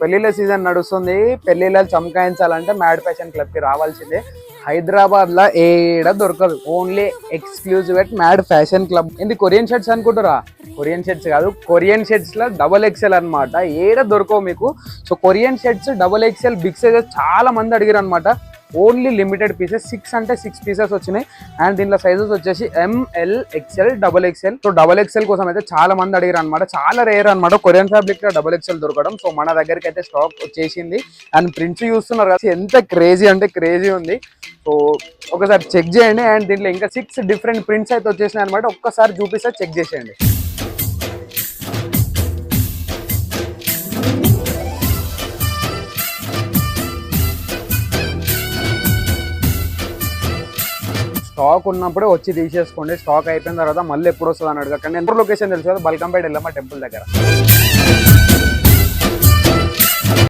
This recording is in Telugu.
పెళ్లిళ్ళ సీజన్ నడుస్తుంది. పెళ్లిళ్ళ చమకాయించాలంటే మ్యాడ్ ఫ్యాషన్ క్లబ్ కి రావాల్సిందే. హైదరాబాద్ లో ఏడ దొరకదు. Only exclusive at mad fashion club. ఇది కొరియన్ షర్ట్స్ అనుకుంటారా? కొరియన్ షర్ట్స్ కాదు, కొరియన్ షర్ట్స్ లో XXL అనమాట. ఏడ దొరకవు మీకు. So Korean shirts XXL big sizes చాలా మంది అడిగారు అనమాట. ఓన్లీ లిమిటెడ్ పీసెస్, 6 అంటే 6 పీసెస్ వచ్చినాయి. అండ్ దీంట్లో సైజెస్ వచ్చేసి ML, XL, XXL. So XXL కోసం అయితే చాలా మంది అడిగారు అనమాట. చాలా రేర్ అనమాట కొరియన్ ఫ్యాబ్రిక్ లో XXL దొరకడం. సో మన దగ్గరికి అయితే స్టాక్ వచ్చేసింది. అండ్ ప్రింట్స్ చూస్తున్నారు కదా, ఎంత క్రేజీ అంటే క్రేజీ ఉంది. సో ఒకసారి చెక్ చేయండి. అండ్ దీంట్లో ఇంకా 6 డిఫరెంట్ ప్రింట్స్ అయితే వచ్చేసినాయి అనమాట. ఒక్కసారి చూపిస్తే చెక్ చేసేయండి. స్టాక్ ఉన్నప్పుడే వచ్చి తీసేసుకోండి. స్టాక్ అయిపోయిన తర్వాత మళ్ళీ ఎప్పుడు వస్తుంది అని అడగకండి. ఎంత లొకేషన్ తెలుసు కదా, బల్కంపేట ఎల్లమ్మ టెంపుల్ దగ్గర.